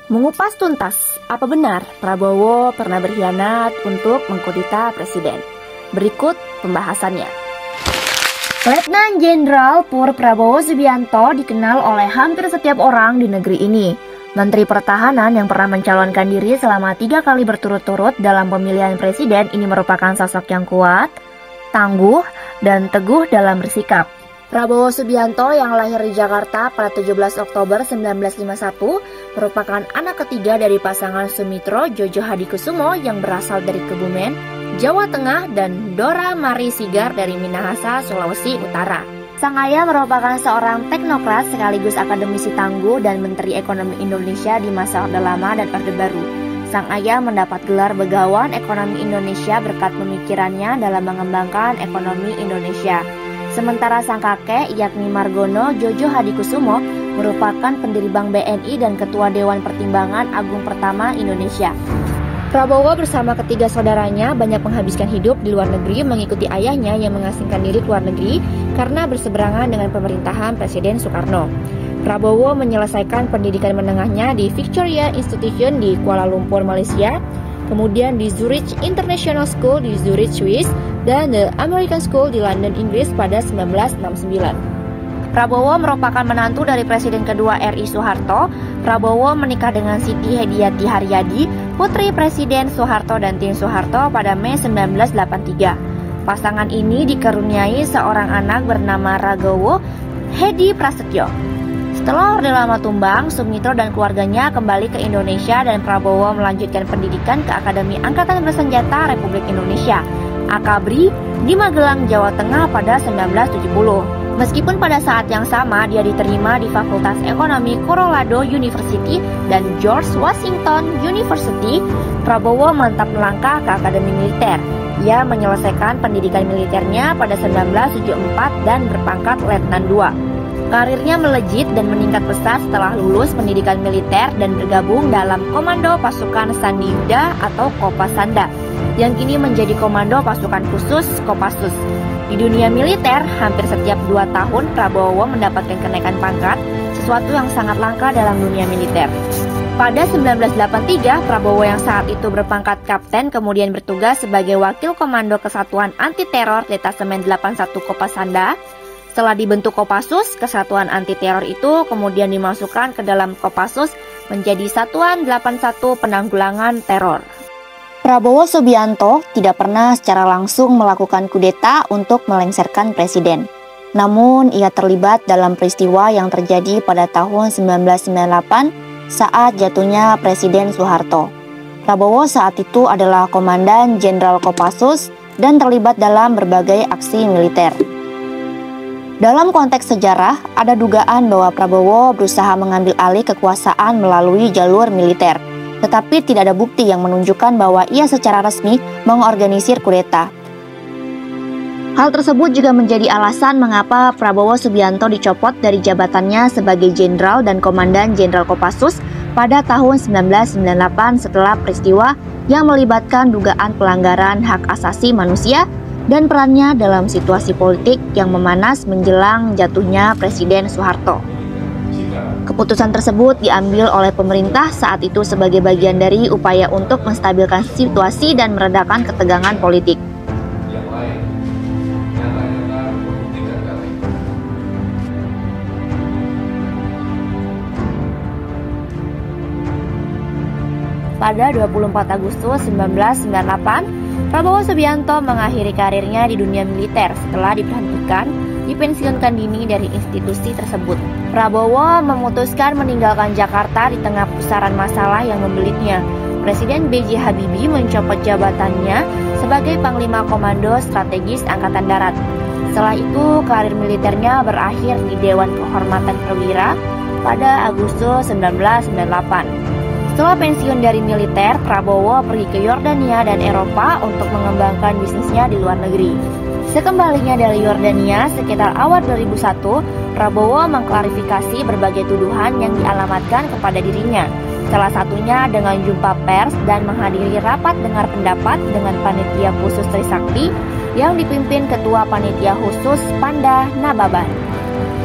Mengupas tuntas, apa benar Prabowo pernah berkhianat untuk mengkudeta presiden? Berikut pembahasannya. Letnan Jenderal Pur Prabowo Subianto dikenal oleh hampir setiap orang di negeri ini. Menteri Pertahanan yang pernah mencalonkan diri selama 3 kali berturut-turut dalam pemilihan presiden ini merupakan sosok yang kuat, tangguh, dan teguh dalam bersikap. Prabowo Subianto yang lahir di Jakarta pada 17 Oktober 1951 merupakan anak ketiga dari pasangan Sumitro Jojo Hadikusumo yang berasal dari Kebumen, Jawa Tengah, dan Dora Mari Sigar dari Minahasa, Sulawesi Utara. Sang ayah merupakan seorang teknokrat sekaligus akademisi tangguh dan Menteri Ekonomi Indonesia di masa Orde Lama dan Orde Baru. Sang ayah mendapat gelar Begawan Ekonomi Indonesia berkat pemikirannya dalam mengembangkan ekonomi Indonesia. Sementara sang kakek, yakni Margono Jojo Hadikusumo, merupakan pendiri Bank BNI dan Ketua Dewan Pertimbangan Agung pertama Indonesia. Prabowo bersama ketiga saudaranya banyak menghabiskan hidup di luar negeri mengikuti ayahnya yang mengasingkan diri ke luar negeri karena berseberangan dengan pemerintahan Presiden Soekarno. Prabowo menyelesaikan pendidikan menengahnya di Victoria Institution di Kuala Lumpur, Malaysia, kemudian di Zurich International School di Zurich, Swiss, dan The American School di London, Inggris pada 1969. Prabowo merupakan menantu dari Presiden kedua RI Soeharto. Prabowo menikah dengan Siti Hediati Haryadi, putri Presiden Soeharto dan Tien Soeharto pada Mei 1983. Pasangan ini dikaruniai seorang anak bernama Ragowo Hedi Prasetyo. Setelah Orde Lama tumbang, Sumitro dan keluarganya kembali ke Indonesia dan Prabowo melanjutkan pendidikan ke Akademi Angkatan Bersenjata Republik Indonesia, Akabri, di Magelang, Jawa Tengah pada 1970. Meskipun pada saat yang sama dia diterima di Fakultas Ekonomi Colorado University dan George Washington University, Prabowo mantap melangkah ke Akademi Militer. Ia menyelesaikan pendidikan militernya pada 1974 dan berpangkat Letnan II. Karirnya melejit dan meningkat pesat setelah lulus pendidikan militer dan bergabung dalam Komando Pasukan Sandi Yuda atau Kopasanda, yang kini menjadi Komando Pasukan Khusus Kopassus. Di dunia militer, hampir setiap 2 tahun Prabowo mendapatkan kenaikan pangkat, sesuatu yang sangat langka dalam dunia militer. Pada 1983, Prabowo yang saat itu berpangkat Kapten kemudian bertugas sebagai Wakil Komando Kesatuan Anti Teror Detasemen 81 Kopasanda. Setelah dibentuk Kopassus, kesatuan anti teror itu kemudian dimasukkan ke dalam Kopassus menjadi Satuan 81 Penanggulangan Teror. Prabowo Subianto tidak pernah secara langsung melakukan kudeta untuk melengsarkan presiden. Namun ia terlibat dalam peristiwa yang terjadi pada tahun 1998 saat jatuhnya Presiden Soeharto. Prabowo saat itu adalah Komandan Jenderal Kopassus dan terlibat dalam berbagai aksi militer. Dalam konteks sejarah, ada dugaan bahwa Prabowo berusaha mengambil alih kekuasaan melalui jalur militer, tetapi tidak ada bukti yang menunjukkan bahwa ia secara resmi mengorganisir kudeta. Hal tersebut juga menjadi alasan mengapa Prabowo Subianto dicopot dari jabatannya sebagai Jenderal dan Komandan Jenderal Kopassus pada tahun 1998 setelah peristiwa yang melibatkan dugaan pelanggaran hak asasi manusia dan perannya dalam situasi politik yang memanas menjelang jatuhnya Presiden Soeharto. Keputusan tersebut diambil oleh pemerintah saat itu sebagai bagian dari upaya untuk menstabilkan situasi dan meredakan ketegangan politik. Pada 24 Agustus 1998, Prabowo Subianto mengakhiri karirnya di dunia militer setelah dipensiunkan dini dari institusi tersebut. Prabowo memutuskan meninggalkan Jakarta di tengah pusaran masalah yang membelitnya. Presiden B.J. Habibie mencopot jabatannya sebagai Panglima Komando Strategis Angkatan Darat. Setelah itu, karir militernya berakhir di Dewan Kehormatan Perwira pada Agustus 1998. Setelah pensiun dari militer, Prabowo pergi ke Yordania dan Eropa untuk mengembangkan bisnisnya di luar negeri. Sekembalinya dari Yordania sekitar awal 2001, Prabowo mengklarifikasi berbagai tuduhan yang dialamatkan kepada dirinya. Salah satunya dengan jumpa pers dan menghadiri rapat dengar pendapat dengan Panitia Khusus Trisakti yang dipimpin Ketua Panitia Khusus Panda Nababan.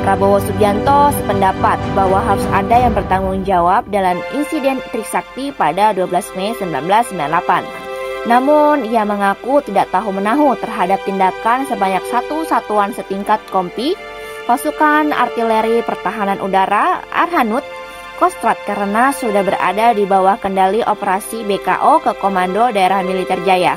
Prabowo Subianto sependapat bahwa harus ada yang bertanggung jawab dalam insiden Trisakti pada 12 Mei 1998. Namun, ia mengaku tidak tahu-menahu terhadap tindakan sebanyak satu satuan setingkat Kompi, Pasukan Artileri Pertahanan Udara, Arhanud, Kostrad karena sudah berada di bawah kendali operasi BKO ke Komando Daerah Militer Jaya.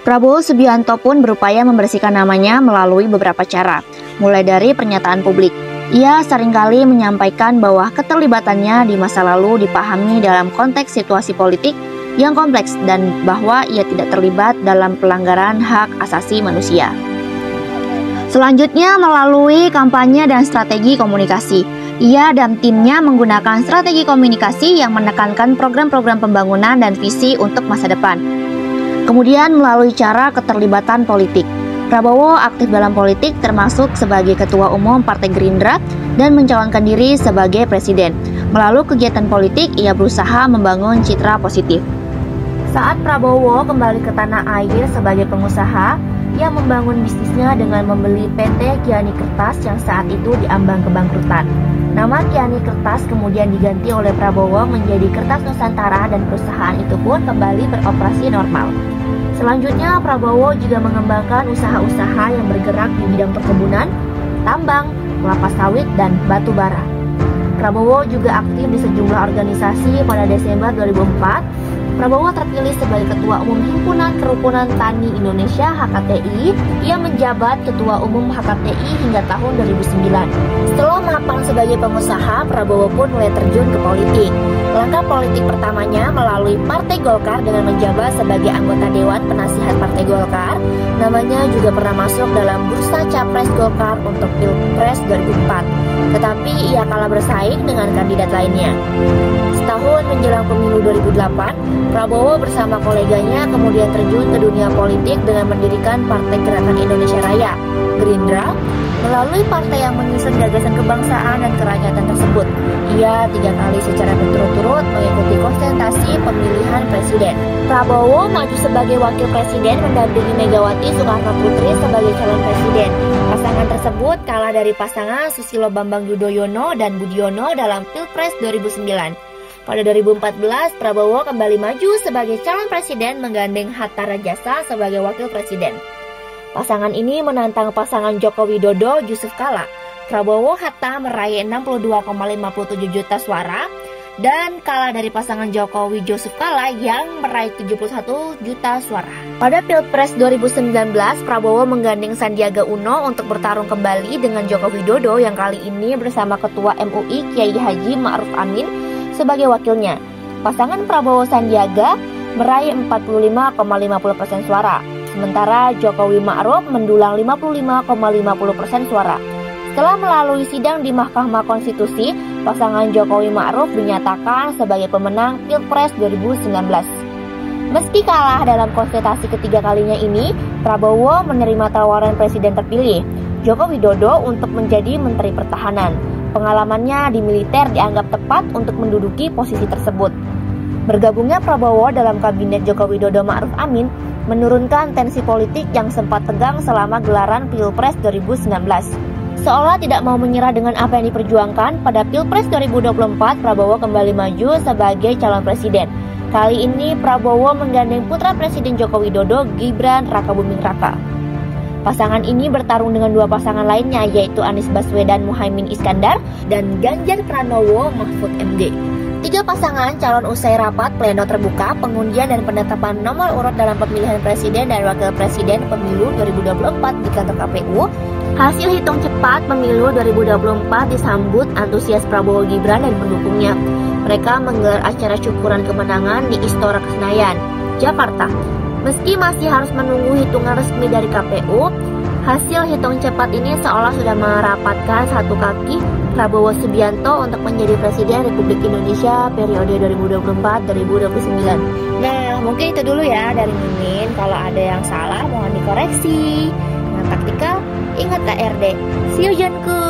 Prabowo Subianto pun berupaya membersihkan namanya melalui beberapa cara, mulai dari pernyataan publik. Ia seringkali menyampaikan bahwa keterlibatannya di masa lalu dipahami dalam konteks situasi politik yang kompleks dan bahwa ia tidak terlibat dalam pelanggaran hak asasi manusia. Selanjutnya, melalui kampanye dan strategi komunikasi, ia dan timnya menggunakan strategi komunikasi yang menekankan program-program pembangunan dan visi untuk masa depan. Kemudian melalui cara keterlibatan politik, Prabowo aktif dalam politik termasuk sebagai Ketua Umum Partai Gerindra dan mencalonkan diri sebagai Presiden. Melalui kegiatan politik, ia berusaha membangun citra positif. Saat Prabowo kembali ke tanah air sebagai pengusaha, ia membangun bisnisnya dengan membeli PT Kiani Kertas yang saat itu diambang kebangkrutan. Nama Kiani Kertas kemudian diganti oleh Prabowo menjadi Kertas Nusantara dan perusahaan itu pun kembali beroperasi normal. Selanjutnya, Prabowo juga mengembangkan usaha-usaha yang bergerak di bidang perkebunan, tambang, kelapa sawit, dan batu bara. Prabowo juga aktif di sejumlah organisasi. Pada Desember 2004, Prabowo terpilih sebagai Ketua Umum Himpunan Kerukunan Tani Indonesia (HKTI). Ia menjabat Ketua Umum HKTI hingga tahun 2009. Setelah mapan sebagai pengusaha, Prabowo pun mulai terjun ke politik. Langkah politik pertamanya melalui Partai Golkar dengan menjabat sebagai anggota Dewan Penasihat Partai Golkar. Namanya juga pernah masuk dalam bursa Capres Golkar untuk Pilpres 2004. Tetapi ia kalah bersaing dengan kandidat lainnya. Setahun menjelang pemilu 2008, Prabowo bersama koleganya kemudian terjun ke dunia politik dengan mendirikan Partai Gerakan Indonesia Raya, Gerindra, melalui partai yang mengusung gagasan kebangsaan dan kerakyatan tersebut. Ia 3 kali secara berturut-turut mengikuti konsentrasi pemilihan presiden. Prabowo maju sebagai wakil presiden mendampingi Megawati Soekarno Putri sebagai calon presiden. Pasangan tersebut kalah dari pasangan Susilo Bambang Yudhoyono dan Budiono dalam Pilpres 2009. Pada 2014, Prabowo kembali maju sebagai calon presiden menggandeng Hatta Rajasa sebagai wakil presiden. Pasangan ini menantang pasangan Joko Widodo Yusuf Kala. Prabowo Hatta meraih 62,57 juta suara dan kalah dari pasangan Jokowi Yusuf Kala yang meraih 71 juta suara. Pada Pilpres 2019, Prabowo menggandeng Sandiaga Uno untuk bertarung kembali dengan Joko Widodo yang kali ini bersama Ketua MUI Kiai Haji Ma'ruf Amin sebagai wakilnya. Pasangan Prabowo Sandiaga meraih 45,50% suara, sementara Jokowi Ma'ruf mendulang 55,50% suara. Setelah melalui sidang di Mahkamah Konstitusi, pasangan Jokowi Ma'ruf dinyatakan sebagai pemenang Pilpres 2019. Meski kalah dalam konsultasi ketiga kalinya ini, Prabowo menerima tawaran presiden terpilih, Joko Widodo, untuk menjadi Menteri Pertahanan. Pengalamannya di militer dianggap tepat untuk menduduki posisi tersebut. Bergabungnya Prabowo dalam kabinet Joko Widodo Ma'ruf Amin menurunkan tensi politik yang sempat tegang selama gelaran Pilpres 2019. Seolah tidak mau menyerah dengan apa yang diperjuangkan, pada Pilpres 2024 Prabowo kembali maju sebagai calon presiden. Kali ini Prabowo menggandeng putra Presiden Joko Widodo, Gibran Rakabuming Raka. Pasangan ini bertarung dengan 2 pasangan lainnya, yaitu Anies Baswedan Muhaimin Iskandar dan Ganjar Pranowo Mahfud MD. 3 pasangan calon usai rapat pleno terbuka, pengundian dan penetapan nomor urut dalam pemilihan presiden dan wakil presiden pemilu 2024 di kantor KPU. Hasil hitung cepat pemilu 2024 disambut antusias Prabowo Gibran dan pendukungnya. Mereka menggelar acara syukuran kemenangan di Istora Senayan, Jakarta. Meski masih harus menunggu hitungan resmi dari KPU, hasil hitung cepat ini seolah sudah merapatkan satu kaki Prabowo Subianto untuk menjadi Presiden Republik Indonesia periode 2024-2029. Nah, mungkin itu dulu ya dari Mimin. Kalau ada yang salah mohon dikoreksi. Dengan taktikal, ingat KRD. See you Jonku.